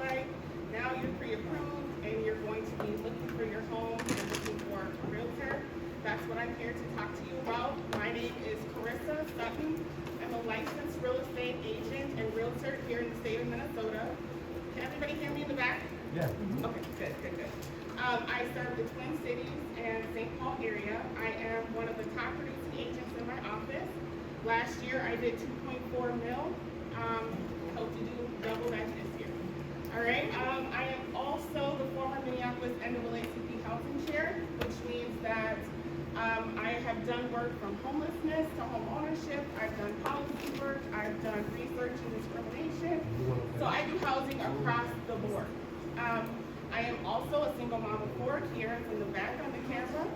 like. Now you're pre-approved and you're going to be looking for your home and looking for a realtor. That's what I'm here to talk to you about. My name is Corissa Sutton. I'm a licensed real estate agent and realtor here in the state of Minnesota. Can everybody hear me in the back? Yeah. Okay, good. I serve the Twin Cities and St. Paul area. I am one of the top producing agents in my office. Last year I did 2.4 mil. Hope to do double that this year. All right. I am also the former Minneapolis NAACP housing chair, which means that I have done work from homelessness to home ownership. I've done policy work. I've done research and discrimination. So I do housing across the board. I am also a single mom of 4. Kieran's in the back on the camera.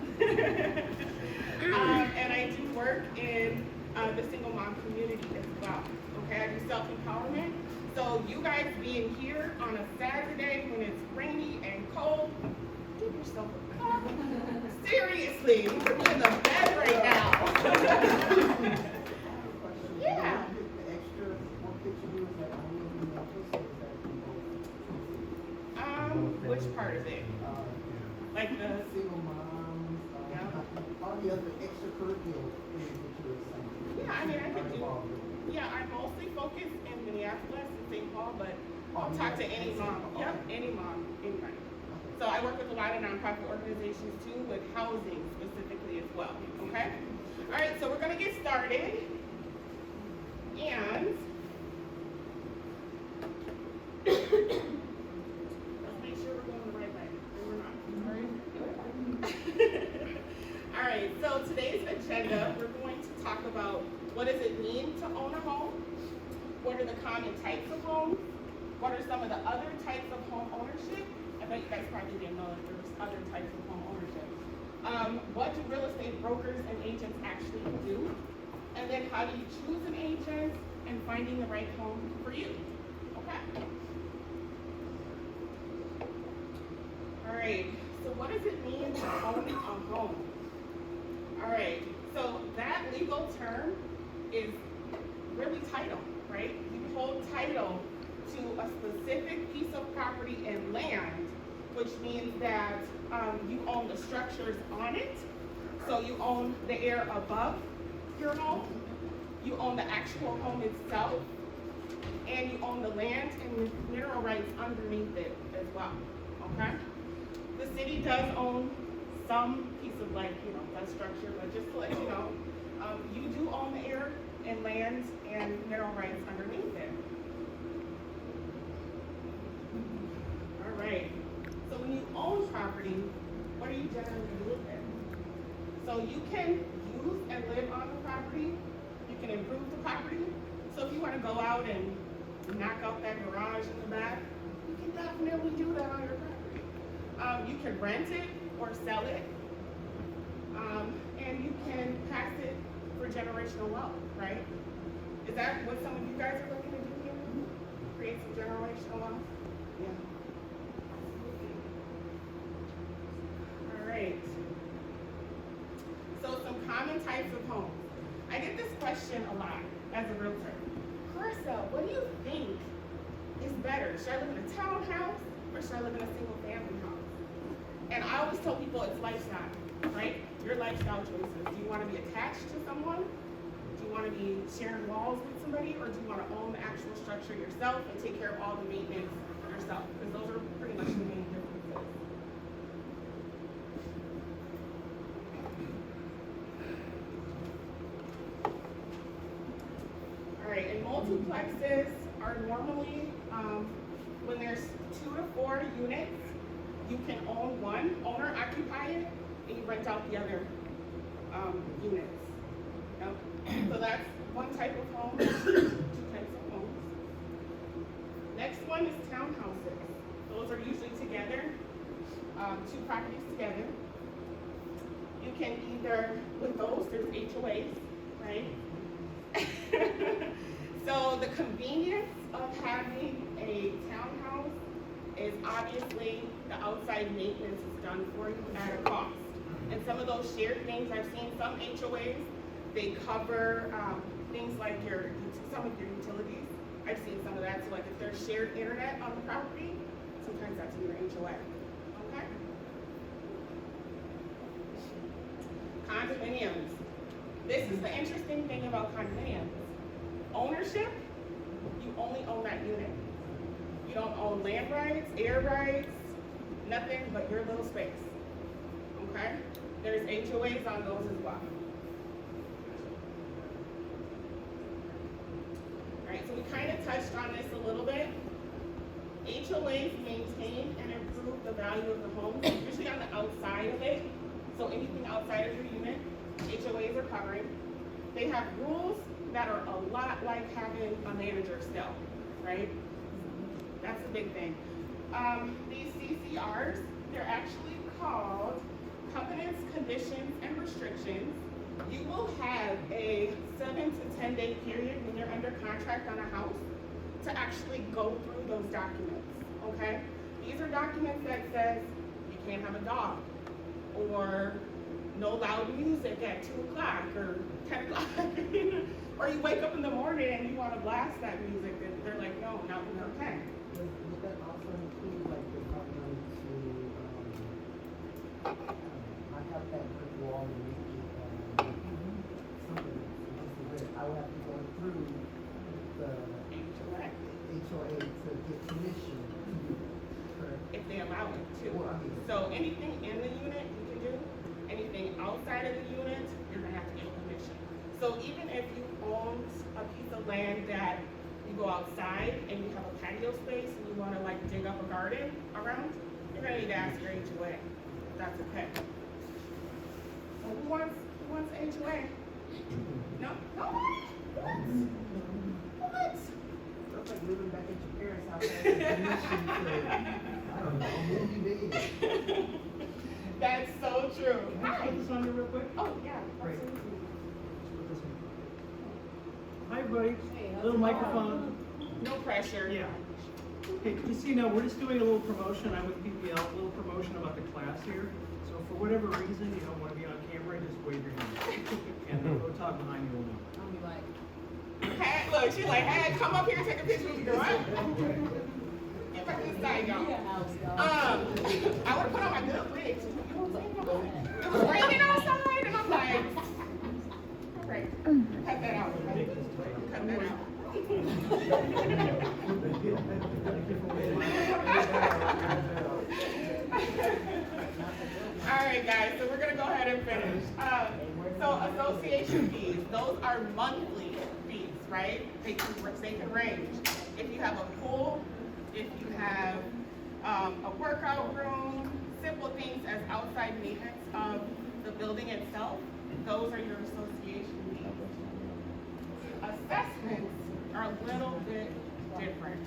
And I do work in the single mom community as well. Okay, I do self-empowerment. So you guys being here on a Saturday when it's rainy and cold, give yourself a cup. Seriously, you could be in the bed right now. Yeah. Which part of it? Like the single moms, all the other extracurricular things that you were saying. Yeah, I mean, I could do. Yeah, I mostly focus in Minneapolis and St. Paul, but I'll talk to any mom. Yep, any mom, anybody. So I work with a lot of nonprofit organizations too, with housing specifically as well. Okay. All right, so we're gonna get started, and let's make sure we're going the right way. We're not. All right. So today's agenda, we're going to talk about what does it mean to own a home? What are the common types of homes? What are some of the other types of home ownership? I bet you guys probably didn't know that there's other types of home ownership. What do real estate brokers and agents actually do? And then how do you choose an agent and finding the right home for you? Okay. All right, so what does it mean to own a home? All right, so that legal term is really title, right? You hold title to a specific piece of property and land, which means that you own the structures on it. So you own the air above your home, you own the actual home itself, and you own the land and mineral rights underneath it as well, okay? The city does own some piece of that structure, but just to let you know, you do own the air and land and mineral rights underneath it. All right. So when you own property, what do you generally do with it? So you can use and live on the property. You can improve the property. So if you want to go out and knock out that garage in the back, you can definitely do that on your property. You can rent it or sell it. And you can pass it for generational wealth, right? Is that what some of you guys are looking to do here? Create some generational wealth? Yeah. All right. So some common types of homes. I get this question a lot as a realtor. Corissa, what do you think is better? Should I live in a townhouse or should I live in a single family house? And I always tell people it's lifestyle, right? Your lifestyle choices. Do you want to be attached to someone? Do you want to be sharing walls with somebody? Or do you want to own the actual structure yourself and take care of all the maintenance yourself? Because those are pretty much the main differences. All right, and multiplexes are normally, when there's 2 to 4 units, you can own one, owner occupy it, and you rent out the other units. Yep. So that's one type of home, 2 types of homes. Next one is townhouses. Those are usually together, 2 properties together. You can either, with those, there's HOAs, right? So the convenience of having a townhouse is obviously the outside maintenance is done for you at a cost. And some of those shared things, I've seen some HOAs, they cover things like some of your utilities. I've seen some of that, so like if there's shared internet on the property, sometimes that's in your HOA, okay? Condominiums. This is the interesting thing about condominiums. Ownership, you only own that unit. You don't own land rights, air rights, nothing but your little space, okay? There's HOAs on those as well. All right, so we kind of touched on this a little bit. HOAs maintain and improve the value of the home, usually on the outside of it. So anything outside of your unit, HOAs are covering. They have rules that are a lot like having a manager still, right? That's the big thing. These CCRs, they're actually called covenants, conditions, and restrictions. You will have a 7 to 10 day period when you're under contract on a house to actually go through those documents, okay? These are documents that says you can't have a dog, or no loud music at 2 o'clock or 10 o'clock. Or you wake up in the morning and you want to blast that music, and they're like, no, not when you're 10. Would that also include like the covenant to, I have that brick wall and make it, something, just a bit, I would have to go through the HOA to get permission to do it, correct? If they allow it to. Well, I mean- So anything in the unit you can do, anything outside of the unit, you're gonna have to get permission. So even if you own a piece of land that you go outside and you have a patio space and you wanna like dig up a garden around, you're gonna need to ask your HOA. That's okay. So who wants a HOA? No? No? What? It's like living back at your parents' house, and permission to, I don't know, maybe they. That's so true. Can I put this on here real quick? Oh, yeah, Great. absolutely. Put this one. Hi, everybody. Hey, how's Little it going? microphone. No pressure. Yeah. Hey, just so you know, we're just doing a little promotion. I'm with PPL, a little promotion about the class here. So for whatever reason you don't want to be on camera, just wave your hand. And the go talk behind you will know. I'll be like, Hey, look, she's like, hey, come up here and take a picture with me, girl. Get back inside, y'all. I would have put on my good wigs. It was raining outside, and I'm like, all right, cut that out. Cut that out. All right, guys, so we're gonna go ahead and finish. So association fees, those are monthly fees, right? They can range. If you have a pool, if you have a workout room, simple things as outside maintenance of the building itself, those are your association fees. Assessments are a little bit different,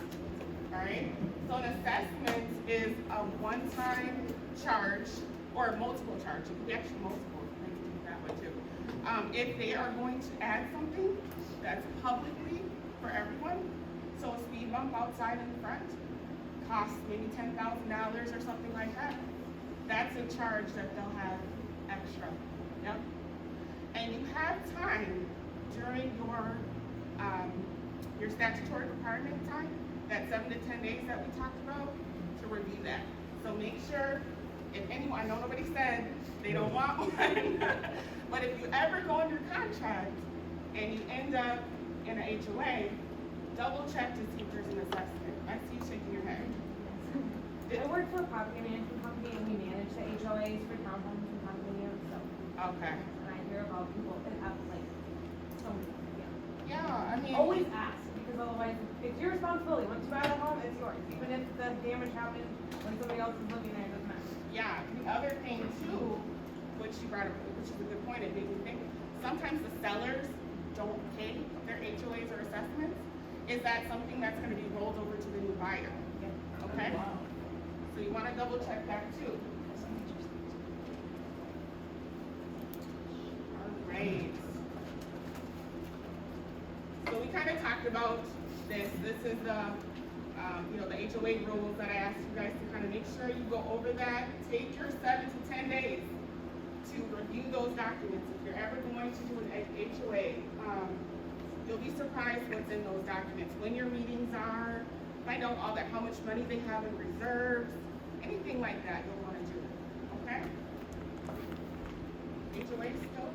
all right? So an assessment is a one-time charge or multiple charge. It could be actually multiple, they can do it that way too. If they are going to add something that's publicly for everyone, so a speed bump outside in the front costs maybe $10,000 or something like that, that's a charge that they'll have extra, yep. And you have time during your statutory requirement time, that 7 to 10 days that we talked about, to review that. So make sure, if anyone, I know nobody said they don't want one, but if you ever go under contract and you end up in an HOA, double check to see if there's an assessment. I see you shaking your head. I work for a property management company and we manage the HOAs for townhomes and condominiums, so. Okay. And I hear about people that have like, so, yeah. Yeah, I mean. Always ask, because otherwise, it's your responsibility. Once you buy the home, it's yours. Even if the damage happened when somebody else is living there, it doesn't matter. Yeah, the other thing too, which you brought up, which is a good point, it made me think, sometimes the sellers don't pay their HOAs or assessments. Is that something that's gonna be rolled over to the new buyer? Okay? So you wanna double check that too. All right. So we kind of talked about this. This is the, the HOA rules that I asked you guys to kind of make sure you go over that. Take your 7 to 10 days to review those documents. If you're ever going to do an HOA, You'll be surprised what's in those documents, when your meetings are, find out all that, how much money they have in reserves, anything like that you'll wanna do, okay? HOA still?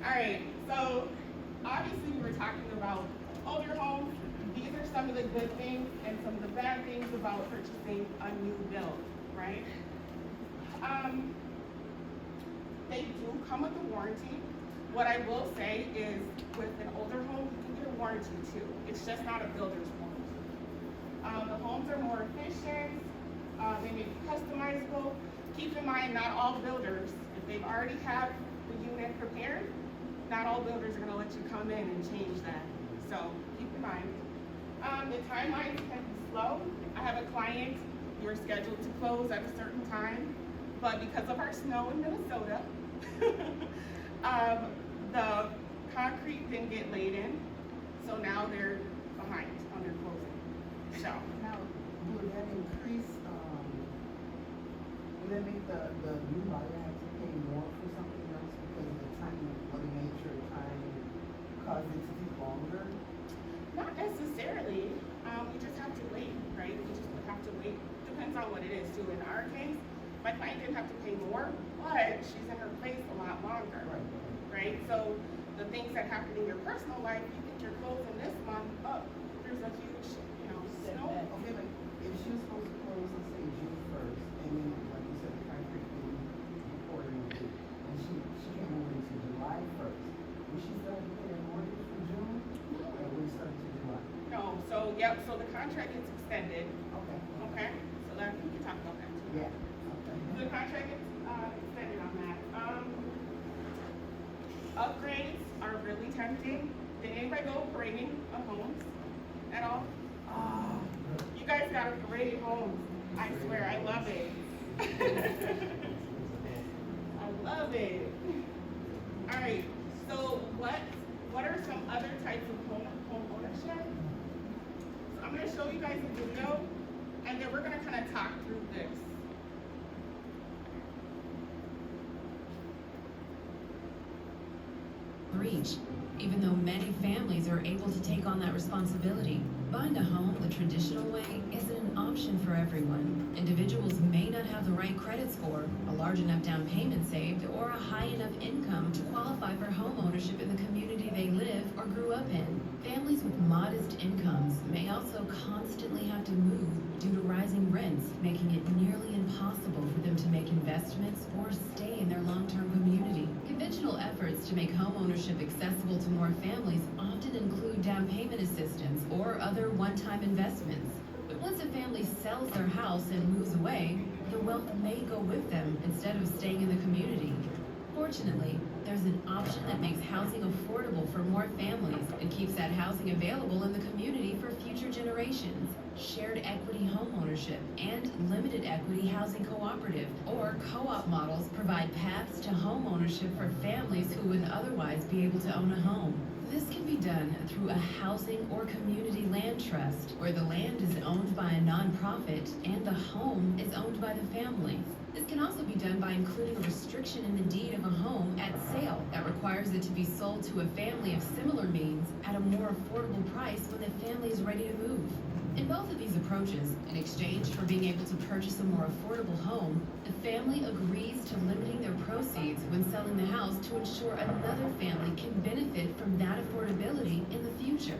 Alright, so obviously we were talking about older homes. These are some of the good things and some of the bad things about purchasing a new build, right? They do come with a warranty. What I will say is with an older home, you can get a warranty too. It's just not a builder's warranty. The homes are more efficient. They may be customizable. Keep in mind, not all builders, if they've already have the unit prepared, not all builders are gonna let you come in and change that. So keep in mind. The timelines can be slow. I have a client, you're scheduled to close at a certain time, but because of our snow in Minnesota, the concrete didn't get laid in, so now they're behind on their closing. So, Now, would that increase, would that make the new buyer have to pay more for something else because of the time, or the nature of time, cause it to take longer? not necessarily, we just have to wait, right? We just have to wait, depends on what it is too. In our case, my client didn't have to pay more, but she's in her place a lot longer. Right? So the things that happen in your personal life, you think you're closing this month, oh, there's a huge, snow. Okay, but if she was supposed to close, let's say June first, and then, like you said, the concrete being reported, and she came over into July first, would she still have to pay a mortgage for June? Or would it start to July? No, so, yep, so the contract gets extended, Okay. okay? So that, we can talk about that too. Yeah. Okay. The contract gets, extended on that. Upgrades are really tempting. Did anybody go parading of homes at all? You guys got a parade of homes. I swear, I love it. I love it. All right, so what are some other types of home ownership? So I'm gonna show you guys a video, and then we're gonna kind of talk through this. Reach, even though many families are able to take on that responsibility. Buying a home the traditional way isn't an option for everyone. Individuals may not have the right credit score, a large enough down payment saved, or a high enough income to qualify for home ownership in the community they live or grew up in. Families with modest incomes may also constantly have to move due to rising rents, making it nearly impossible for them to make investments or stay in their long-term community. Conventional efforts to make home ownership accessible to more families often include down payment assistance or other one-time investments. But once a family sells their house and moves away, the wealth may go with them instead of staying in the community. Fortunately, there's an option that makes housing affordable for more families and keeps that housing available in the community for future generations. Shared equity home ownership and limited equity housing cooperative or co-op models provide paths to home ownership for families who would otherwise be able to own a home. This can be done through a housing or community land trust, where the land is owned by a nonprofit and the home is owned by the family. This can also be done by including a restriction in the deed of a home at sale that requires it to be sold to a family of similar means at a more affordable price when the family is ready to move. In both of these approaches, in exchange for being able to purchase a more affordable home, the family agrees to limiting their proceeds when selling the house to ensure another family can benefit from that affordability in the future.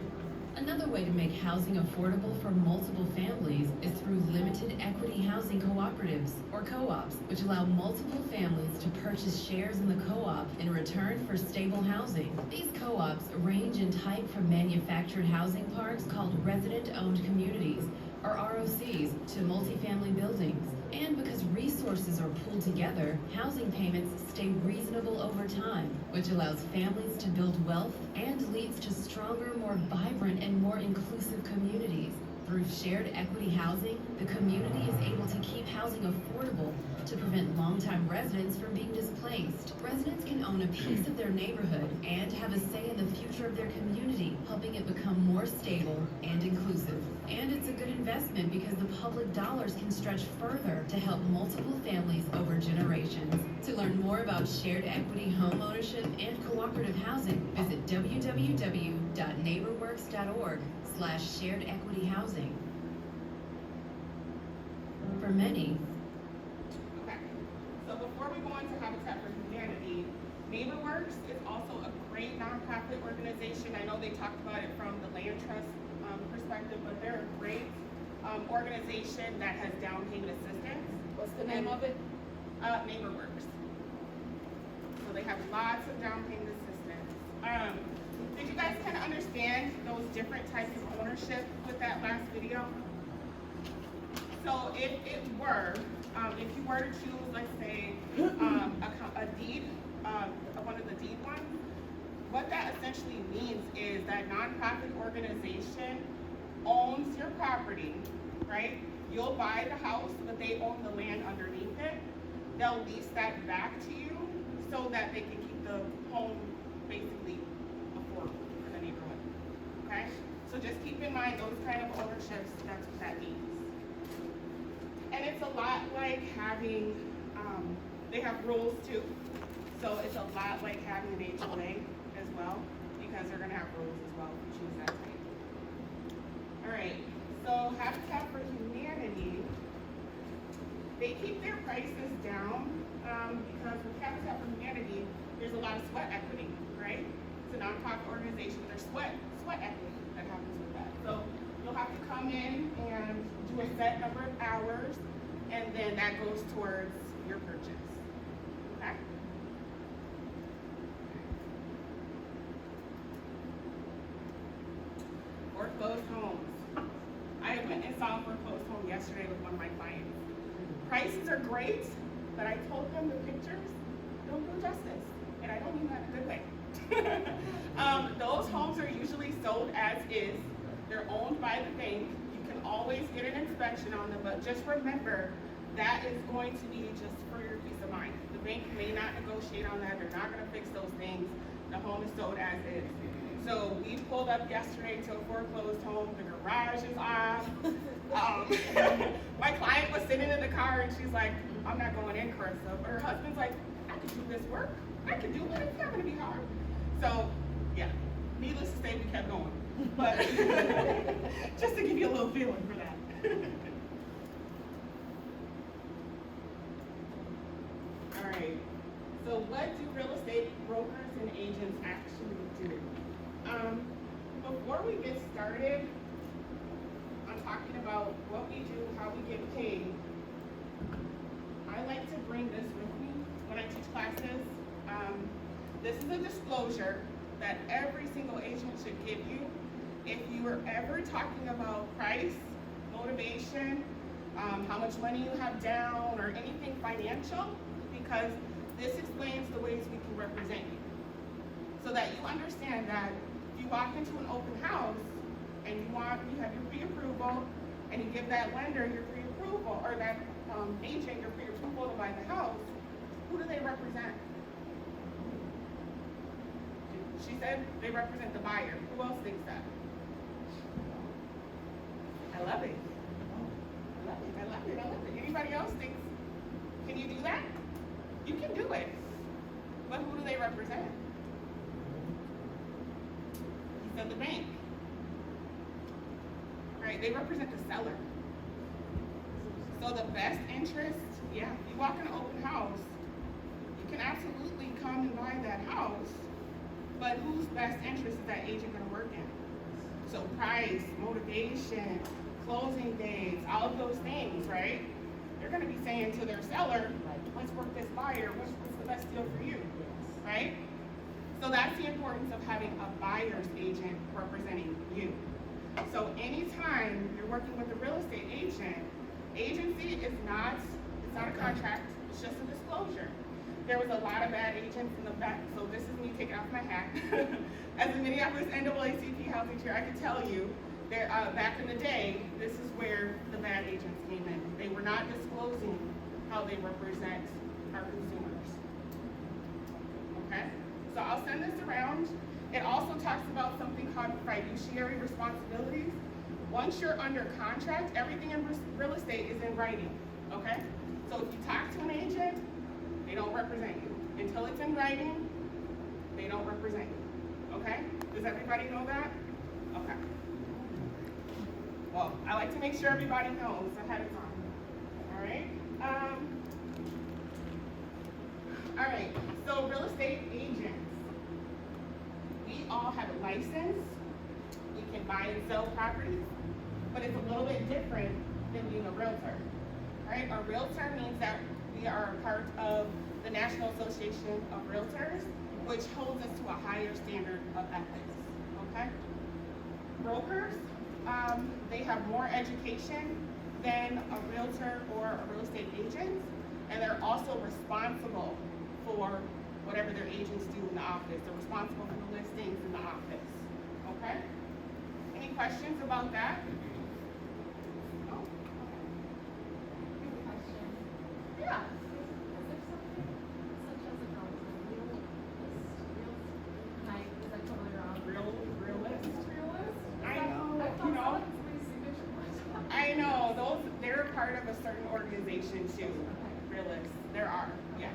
Another way to make housing affordable for multiple families is through limited equity housing cooperatives, or co-ops, which allow multiple families to purchase shares in the co-op in return for stable housing. These co-ops range in type from manufactured housing parks called resident-owned communities, or ROCs, to multifamily buildings. And because resources are pooled together, housing payments stay reasonable over time, which allows families to build wealth and leads to stronger, more vibrant, and more inclusive communities. Through shared equity housing, the community is able to keep housing affordable to prevent longtime residents from being displaced. Residents can own a piece of their neighborhood and have a say in the future of their community, helping it become more stable and inclusive. And it's a good investment investment because the public dollars can stretch further to help multiple families over generations. To learn more about shared equity home ownership and cooperative housing, visit www.neighborworks.org/shared equity housing. For many, Okay, so before we go into Habitat for Humanity, NeighborWorks is also a great nonprofit organization. I know they talked about it from the land trust perspective, but they're a great organization that has down payment assistance. What's the name of it? NeighborWorks. So they have lots of down payment assistance. Did you guys kind of understand those different types of ownership with that last video? So if you were to choose, let's say, a deed, one of the deed ones, what that essentially means is that nonprofit organization owns your property, right? You'll buy the house, but they own the land underneath it. They'll lease that back to you so that they can keep the home basically affordable for the neighborhood, okay? So just keep in mind those kind of ownerships, that's what that means. And it's a lot like having, they have rules too. So it's a lot like having an HOA as well, because they're gonna have rules as well if you choose that type. All right, so Habitat for Humanity, they keep their prices down because with Habitat for Humanity, there's a lot of sweat equity, right? It's a nonprofit organization, there's sweat equity that happens with that. So you'll have to come in and do a set number of hours, and then that goes towards your purchase, okay? Foreclosed homes. I went and saw a foreclosed home yesterday with one of my clients. Prices are great, but I told them the pictures don't do justice, and I don't mean that in a good way. Those homes are usually sold as is. They're owned by the bank. You can always get an inspection on them, but just remember that is going to be just for your peace of mind. The bank may not negotiate on that. They're not going to fix those things. The home is sold as is. So we pulled up yesterday to a foreclosed home. The garage is off. My client was sitting in the car and she's like, I'm not going in, Corissa. But her husband's like, I could do this work. I could do it. It's not going to be hard. So yeah, needless to say, we kept going. But just to give you a little feeling for that. All right, so what do real estate brokers and agents actually do? Before we get started on talking about what we do, how we get paid, I like to bring this with me when I teach classes. This is a disclosure that every single agent should give you. If you are ever talking about price, motivation, how much money you have down, or anything financial, because this explains the ways we can represent you. So that you understand that if you walk into an open house and you have your pre-approval and you give that lender your pre-approval, or that agent your pre-approval to buy the house, who do they represent? She said they represent the buyer. Who else thinks that? I love it. I love it, I love it, I love it. Anybody else thinks, can you do that? You can do it. But who do they represent? He said the bank. Right, they represent the seller. So the best interest, yeah, you walk in an open house, you can absolutely come and buy that house, but whose best interest is that agent gonna work in? So price, motivation, closing dates, all of those things, right? They're gonna be saying to their seller, let's work this buyer, what's the best deal for you, right? So that's the importance of having a buyer's agent representing you. So anytime you're working with a real estate agent, agency is not, it's not a contract, it's just a disclosure. There was a lot of bad agents in the back, so this is me taking off my hat. As a Minneapolis NAACP housing chair, I can tell you, there, back in the day, this is where the bad agents came in. They were not disclosing how they represent our consumers. Okay? So I'll send this around. It also talks about something called fiduciary responsibilities. Once you're under contract, everything in real estate is in writing, okay? So if you talk to an agent, they don't represent you. Until it's in writing, they don't represent you, okay? Does everybody know that? Okay. Well, I like to make sure everybody knows ahead of time, all right? All right, so real estate agents, we all have a license. We can buy and sell properties, but it's a little bit different than being a realtor, all right? A realtor means that we are a part of the National Association of Realtors, which holds us to a higher standard of ethics, okay? Brokers, they have more education than a realtor or a real estate agent, and they're also responsible for whatever their agents do in the office. They're responsible for the listings in the office, okay? Any questions about that? No? Okay. Question. Yeah. Is there something such as a real list? Is that totally wrong? Realist? Realist? I know, I you thought know. somebody's signature was. I know, they're part of a certain organization too. Realists, there are, yes.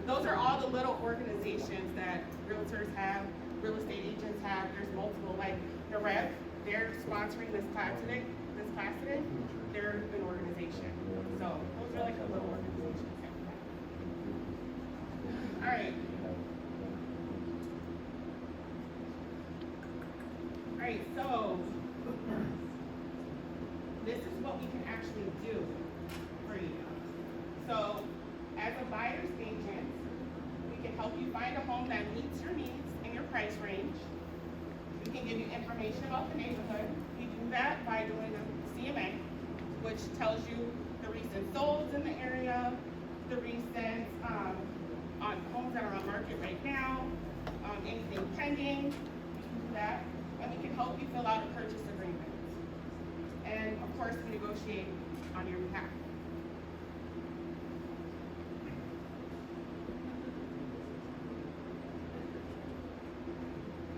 Those are all the little organizations that realtors have, real estate agents have. There's multiple, like the Rev, they're sponsoring this class today. They're an organization. So those are like a little organization. All right. All right, so this is what we can actually do for you. So as a buyer's agent, we can help you find a home that meets your needs and your price range. We can give you information about the neighborhood. We do that by doing a CMA, which tells you the recent solds in the area, the recent on homes that are on market right now, anything pending. We can do that, and we can help you fill out a purchase agreement. And of course, we negotiate on your behalf.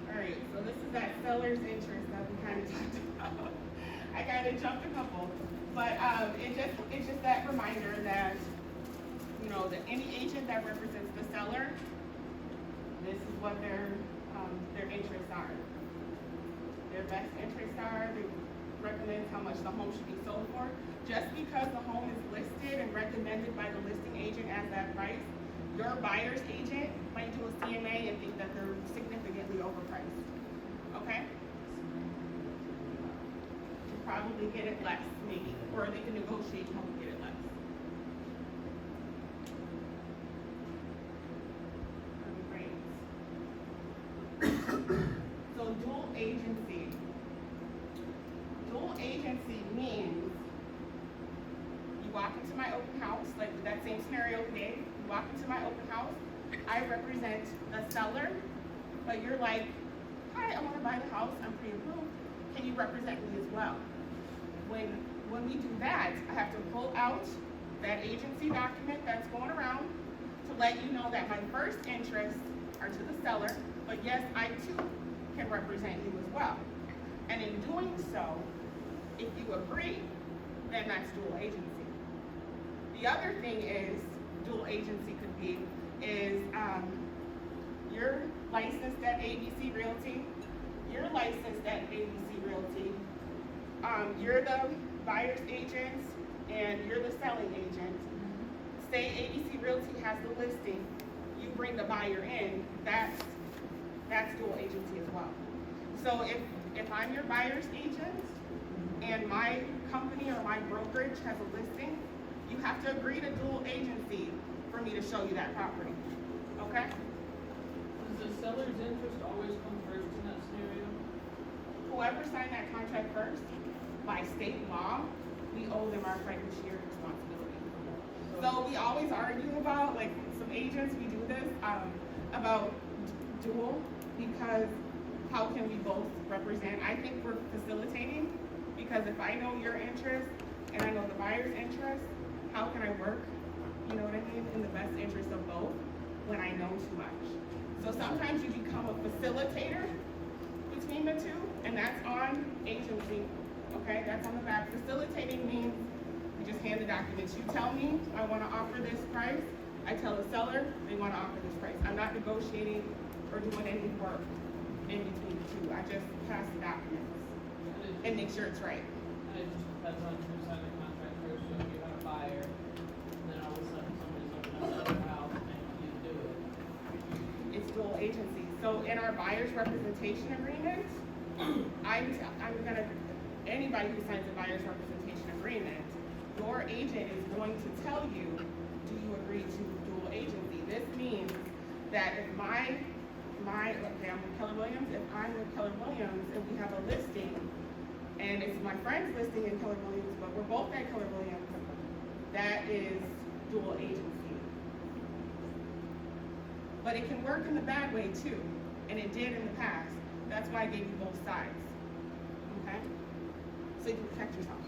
All right, so this is that seller's interest that we kind of talked about. I kind of jumped a couple, but it's just that reminder that, you know, that any agent that represents the seller, this is what their interests are. Their best interests are, they recommend how much the home should be sold for. Just because the home is listed and recommended by the listing agent at that price, your buyer's agent might do a CMA and think that they're significantly overpriced, okay? You probably get it less, maybe, or they can negotiate how to get it less. So dual agency. Dual agency means you walk into my open house, like that same scenario today, you walk into my open house, I represent the seller, but you're like, hi, I wanna buy the house, I'm pre-approved, can you represent me as well? When we do that, I have to pull out that agency document that's going around to let you know that my first interests are to the seller, but yes, I too can represent you as well. And in doing so, if you agree, then that's dual agency. The other thing is, dual agency could be, is you're licensed at ABC Realty, you're licensed at ABC Realty, you're the buyer's agent, and you're the selling agent. Say ABC Realty has the listing, you bring the buyer in, that's dual agency as well. So if I'm your buyer's agent and my company or my brokerage has a listing, you have to agree to dual agency for me to show you that property, okay? Does the seller's interest always come first in that scenario? Whoever signed that contract first, by state law, we owe them our fiduciary responsibility. So we always argue about, like some agents, we do this, about dual, because how can we both represent? I think we're facilitating, because if I know your interest and I know the buyer's interest, how can I work, you know what I mean, in the best interest of both when I know too much? So sometimes you become a facilitator between the two, and that's on agency, okay? That's on the back. Facilitating means we just hand the documents. You tell me, I wanna offer this price. I tell the seller, they wanna offer this price. I'm not negotiating or doing any work in between the two. I just pass the documents and make sure it's right. And it just depends on who signed the contract first, so if you have a buyer, and then all of a sudden somebody's opening up their house and you do it. It's dual agency. So in our buyer's representation agreement, I'm gonna, anybody who signs a buyer's representation agreement, your agent is going to tell you, do you agree to dual agency? This means that if okay, I'm with Keller Williams, if I'm with Keller Williams and we have a listing, and it's my friend's listing in Keller Williams, but we're both at Keller Williams, that is dual agency. But it can work in the bad way too, and it did in the past. That's why I gave you both sides, okay? So you can protect yourself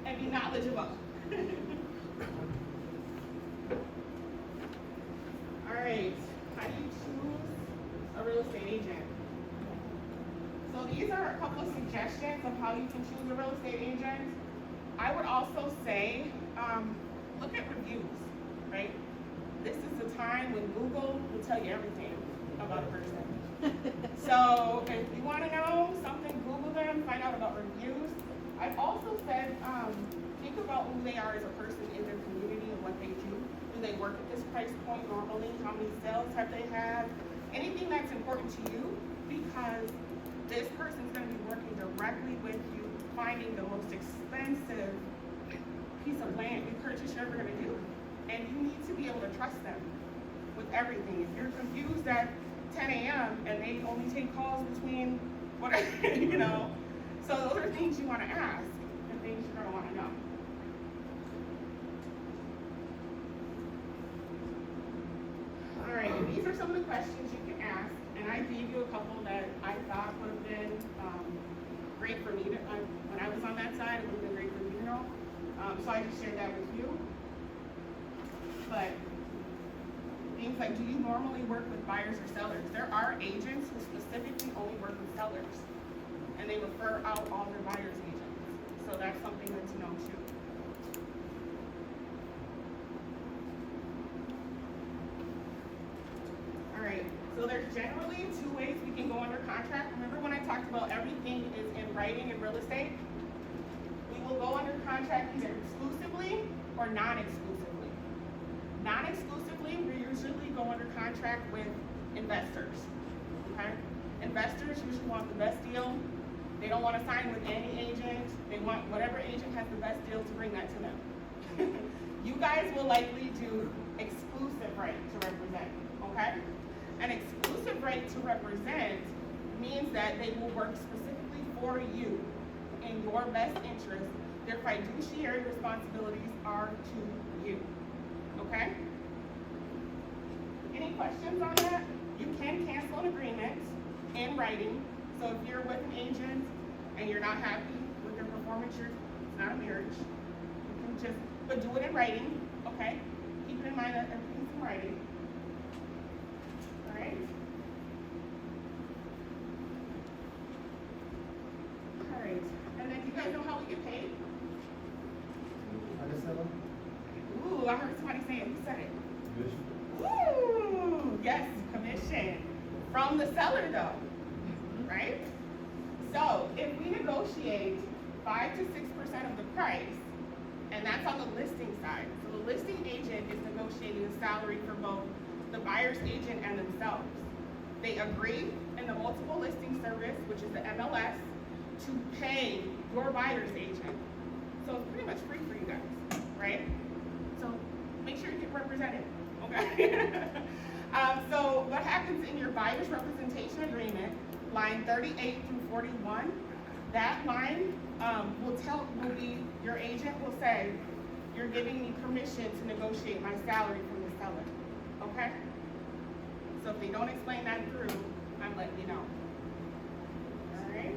and be knowledgeable. All right, how do you choose a real estate agent? So these are a couple of suggestions of how you can choose a real estate agent. I would also say, look at reviews, right? This is the time when Google will tell you everything about a person. So if you want to know something, Google them, find out about reviews. I've also said, think about who they are as a person in their community and what they do. Do they work at this price point normally? How many sales have they had? Anything that's important to you, because this person's going to be working directly with you, finding the most expensive piece of land you purchase you're ever going to do. And you need to be able to trust them with everything. If you're confused at 10 a.m. and they only take calls between whatever, you know, so those are things you want to ask and things you're going to want to know. All right, and these are some of the questions you can ask, and I gave you a couple that I thought would have been great for me to, when I was on that side, it would have been great for me to know. So I just shared that with you. But things like, do you normally work with buyers or sellers? There are agents who specifically only work with sellers, and they refer out all their buyers agents. So that's something good to know too. All right, so there's generally two ways we can go under contract. Remember when I talked about everything is in writing in real estate? We will go under contract either exclusively or non-exclusively. Non-exclusively, we usually go under contract with investors, okay? Investors usually want the best deal. They don't want to sign with any agent. They want whatever agent has the best deal to bring that to them. You guys will likely do exclusive right to represent, okay? An exclusive right to represent means that they will work specifically for you in your best interest. Their fiduciary responsibilities are to you. Okay? Any questions on that? You can cancel an agreement in writing. So if you're with an agent and you're not happy with their performance, it's not a marriage. You can just, but do it in writing, okay? Keep in mind that everything's in writing. All right? All right. And then do you guys know how we get paid? Ooh, I heard somebody say it. Who said it? Ooh, yes, commission. From the seller though, right? So if we negotiate 5 to 6% of the price, and that's on the listing side. So the listing agent is negotiating the salary for both the buyer's agent and themselves. They agree in the multiple listing service, which is the MLS, to pay your buyer's agent. So it's pretty much free for you guys, right? So make sure you get represented, okay? So what happens in your buyer's representation agreement, line 38 through 41, that line your agent will say, you're giving me permission to negotiate my salary from the seller, okay? So if they don't explain that through, I'm letting you know. All right?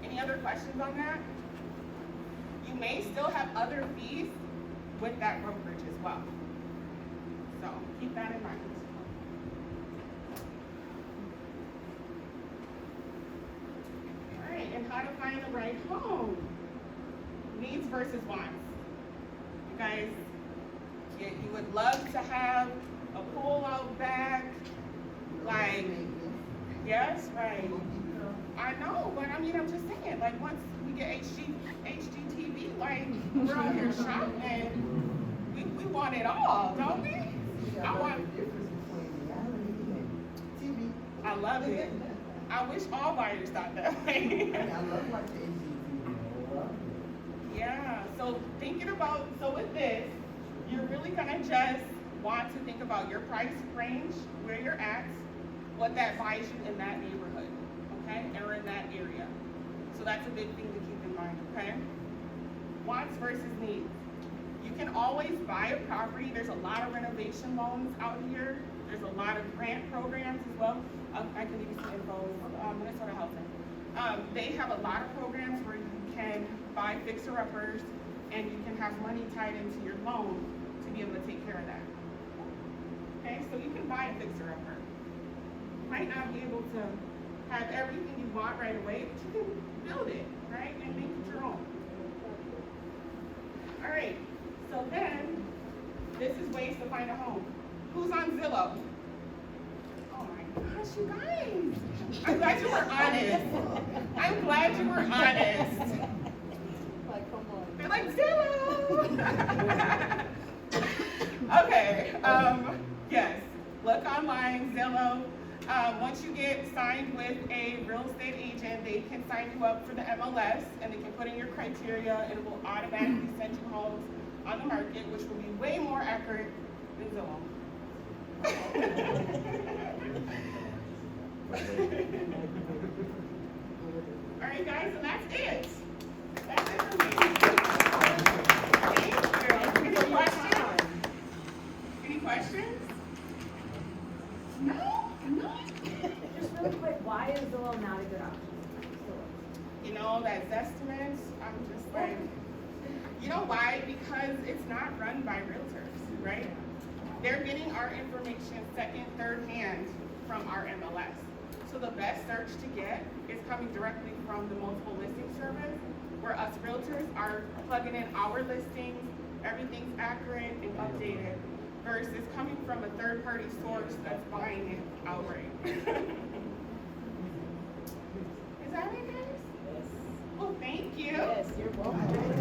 Any other questions on that? You may still have other fees with that brokerage as well. So keep that in mind. All and how to find the right home. Needs versus wants. You guys, you would love to have a pool out back, like, yes, right. I know, but I mean, I'm just saying, like, once we get HGTV, like, we're out here shopping, we want it all, don't we? I want. The difference between reality and TV. I love it. I wish all buyers thought that way. I love watching HGTV. I love it. Yeah, so thinking about, so with this, you're really gonna just want to think about your price range, where you're at, what that buys you in that neighborhood, okay, or in that area. So that's a big thing to keep in mind, okay? Wants versus needs. You can always buy a property. There's a lot of renovation loans out here. There's a lot of grant programs as well. I can give you some info, Minnesota Housing. They have a lot of programs where you can buy fixer-uppers and you can have money tied into your loan to be able to take care of that. Okay, so you can buy a fixer-upper. You might not be able to have everything you want right away, but you can build it, right, and make it your own. All right, so then, this is ways to find a home. Who's on Zillow? Oh my gosh, you guys. I'm glad you were honest. I'm glad you were honest. Like, come on. They're like, Zillow! Okay, yes, look online, Zillow. Once you get signed with a real estate agent, they can sign you up for the MLS and they can put in your criteria and it will automatically send you homes on the market, which will be way more accurate than Zillow. All right, guys, and that's it. That's it for me. Thank you. Any questions? Any questions? No? No? Just really quick, why is Zillow not a good option? You know, that Zestimate, I'm just like, you know why? Because it's not run by realtors, right? They're getting our information second, third hand from our MLS. So the best search to get is coming directly from the multiple listing service, where us realtors are plugging in our listings, everything's accurate and updated, versus coming from a third-party source that's buying it outright. Is that it, guys? Yes. Well, thank you. Yes, you're welcome.